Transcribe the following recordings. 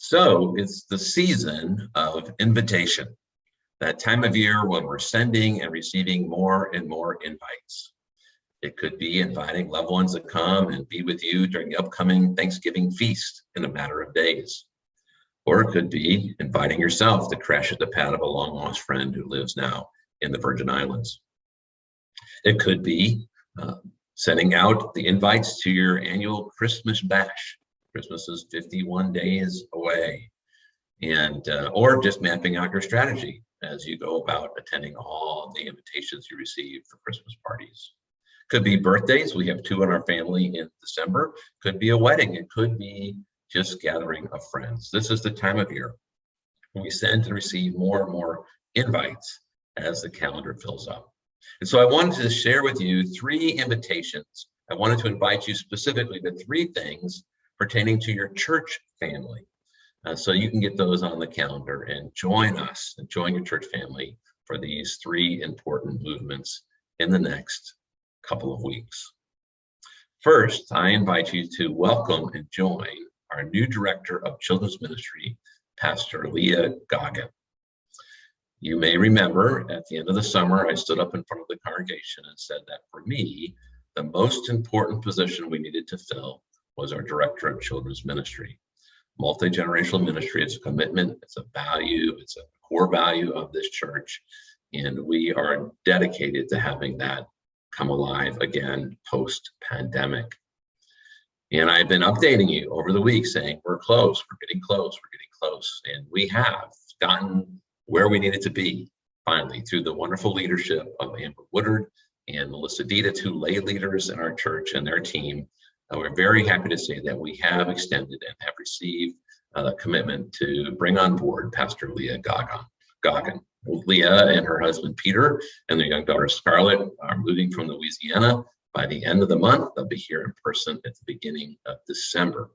So it's the season of invitation, that time of year when we're sending and receiving more and more invites. It could be inviting loved ones to come and be with you during the upcoming Thanksgiving feast in a matter of days. Or it could be inviting yourself to crash at the pad of a long lost friend who lives now in the Virgin Islands. It could be sending out the invites to your annual Christmas bash. Christmas is 51 days away. And or just mapping out your strategy as you go about attending all the invitations you receive for Christmas parties. Could be birthdays. We have two in our family in December. Could be a wedding. It could be just gathering of friends. This is the time of year when we send and receive more and more invites as the calendar fills up. And so I wanted to share with you three invitations. I wanted to invite you specifically to three things pertaining to your church family. So you can get those on the calendar and join us and join your church family for these three important movements in the next couple of weeks. First, I invite you to welcome and join our new director of children's ministry, Pastor Leah Gagan. You may remember at the end of the summer, I stood up in front of the congregation and said that for me, the most important position we needed to fill was our director of children's ministry. Multi-generational ministry is a commitment, it's a value, it's a core value of this church, and we are dedicated to having that come alive again post-pandemic. And I've been updating you over the week saying we're close, we're getting close, and we have gotten where we needed to be finally through the wonderful leadership of Amber Woodard and Melissa Dita, two lay leaders in our church and their team. We're very happy to say that we have extended and have received a commitment to bring on board Pastor Leah Gagan. Leah and her husband Peter and their young daughter Scarlett are moving from Louisiana by the end of the month. They'll be here in person at the beginning of December.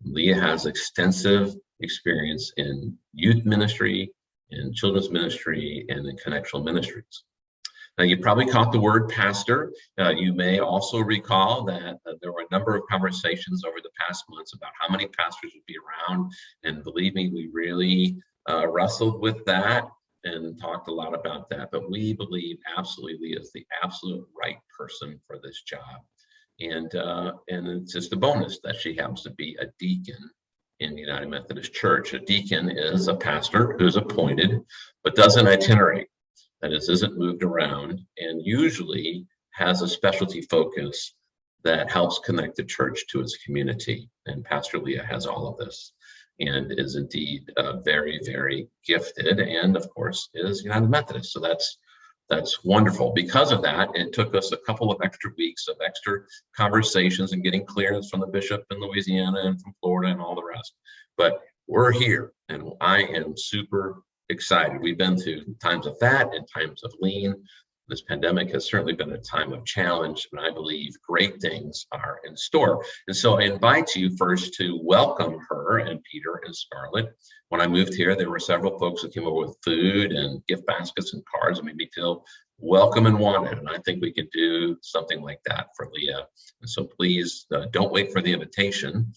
Leah has extensive experience in youth ministry, in children's ministry, and in connectional ministries. Now, you probably caught the word pastor. You may also recall that there were a number of conversations over the past months about how many pastors would be around. And believe me, we really wrestled with that and talked a lot about that. But we believe absolutely Leah is the absolute right person for this job. And it's just a bonus that she happens to be a deacon in the United Methodist Church. A deacon is a pastor who's appointed, but doesn't itinerate. That is, isn't moved around, and usually has a specialty focus that helps connect the church to its community. And Pastor Leah has all of this and is indeed very, very gifted, and of course is United Methodist. So that's wonderful. Because of that, it took us a couple of extra weeks of extra conversations and getting clearance from the bishop in Louisiana and from Florida and all the rest. But we're here, and I am super excited. We've been through times of fat and times of lean. This pandemic has certainly been a time of challenge, but I believe great things are in store. And so I invite you first to welcome her and Peter and Scarlett. When I moved here, there were several folks that came over with food and gift baskets and cards that made me feel welcome and wanted. And I think we could do something like that for Leah. And so please don't wait for the invitation.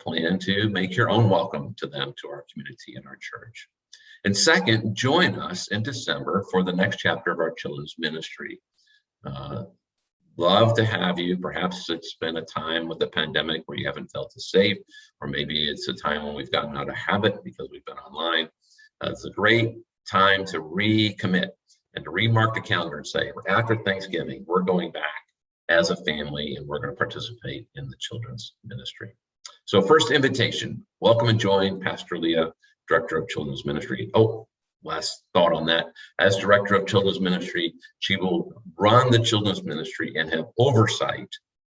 Plan to make your own welcome to them, to our community and our church. And second, join us in December for the next chapter of our children's ministry. Love to have you. Perhaps it's been a time with the pandemic where you haven't felt as safe, or maybe it's a time when we've gotten out of habit because we've been online. It's a great time to recommit and to remark the calendar and say, after Thanksgiving, we're going back as a family and we're going to participate in the children's ministry. So first invitation, welcome and join Pastor Leah, Director of Children's Ministry. Oh, last thought on that. As Director of Children's Ministry, she will run the children's ministry and have oversight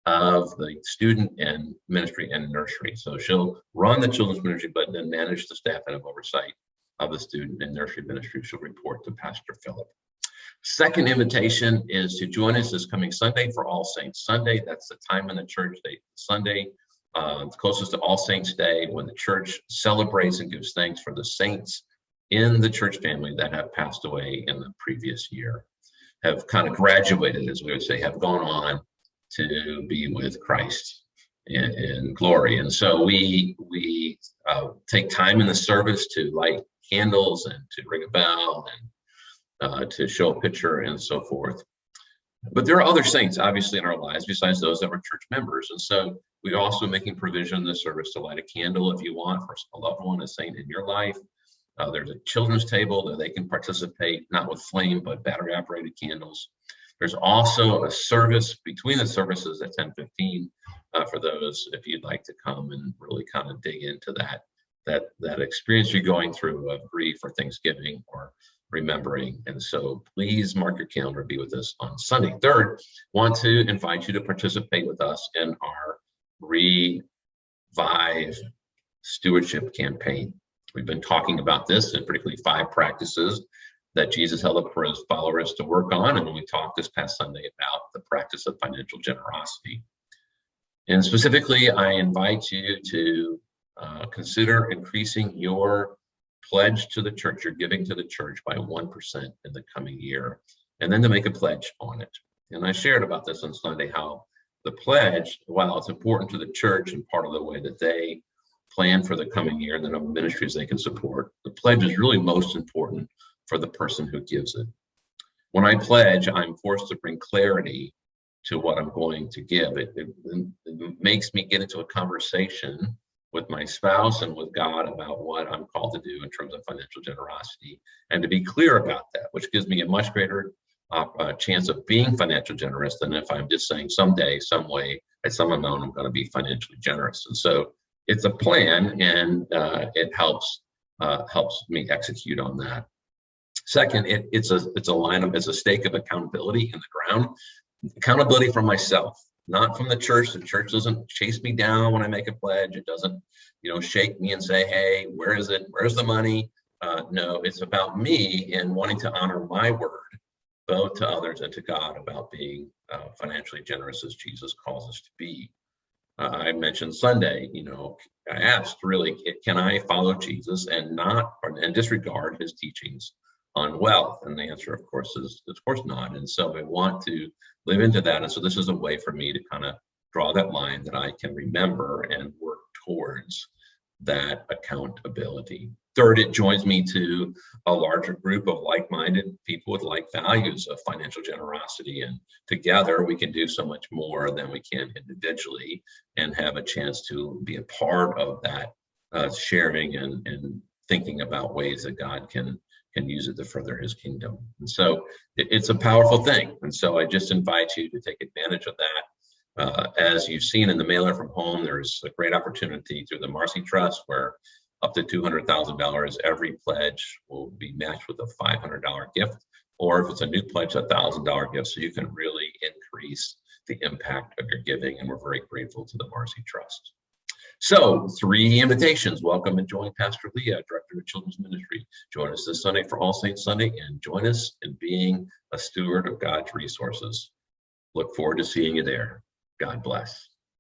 of the student and ministry and nursery. So she'll run the children's ministry, but then manage the staff and have oversight of the student and nursery ministry. She'll report to Pastor Philip. Second invitation is to join us this coming Sunday for All Saints Sunday. That's the time in the church day, Sunday. Closest to All Saints Day, when the church celebrates and gives thanks for the saints in the church family that have passed away in the previous year, have kind of graduated, as we would say, have gone on to be with Christ in glory. And so we take time in the service to light candles and to ring a bell and to show a picture and so forth. But there are other saints, obviously, in our lives besides those that were church members. And so we're also making provision in the service to light a candle if you want for a loved one, a saint in your life. There's a children's table that they can participate, not with flame, but battery operated candles. There's also a service between the services at 10:15 for those, if you'd like to come and really kind of dig into that experience you're going through of grief or Thanksgiving or remembering. And so please mark your calendar, be with us on Sunday. Third, want to invite you to participate with us in our Revive Stewardship campaign. We've been talking about this, and particularly 5 practices that Jesus held up for his followers to work on. And we talked this past Sunday about the practice of financial generosity. And specifically, I invite you to consider increasing your pledge to the church, your giving to the church by 1% in the coming year, and then to make a pledge on it. And I shared about this on Sunday, how the pledge, while it's important to the church and part of the way that they plan for the coming year and the number of ministries they can support, the pledge is really most important for the person who gives it. When I pledge, I'm forced to bring clarity to what I'm going to give. It makes me get into a conversation with my spouse and with God about what I'm called to do in terms of financial generosity, and to be clear about that, which gives me a much greater chance of being financially generous than if I'm just saying someday, some way, at some amount, I'm going to be financially generous. And so it's a plan, and it helps me execute on that. Second, it's a line of, it's a stake of accountability in the ground. Accountability from myself, not from the church. The church doesn't chase me down when I make a pledge. It doesn't, shake me and say, hey, where is it? Where's the money? No, it's about me and wanting to honor my word, both to others and to God, about being financially generous as Jesus calls us to be. I mentioned Sunday, I asked really, can I follow Jesus and disregard his teachings on wealth? And the answer, of course, is of course not. And so I want to live into that. And so this is a way for me to kind of draw that line that I can remember and work towards that accountability. Third, it joins me to a larger group of like-minded people with like values of financial generosity. And together we can do so much more than we can individually, and have a chance to be a part of that sharing and thinking about ways that God can use it to further his kingdom. And so it's a powerful thing. And so I just invite you to take advantage of that. As you've seen in the mailer from home, there's a great opportunity through the Marcy Trust where up to $200,000 every pledge will be matched with a $500 gift, or if it's a new pledge, a $1,000 gift. So you can really increase the impact of your giving. And we're very grateful to the Marcy Trust. So 3 invitations. Welcome and join Pastor Leah, Director of Children's Ministry. Join us this Sunday for All Saints Sunday, and join us in being a steward of God's resources. Look forward to seeing you there. God bless.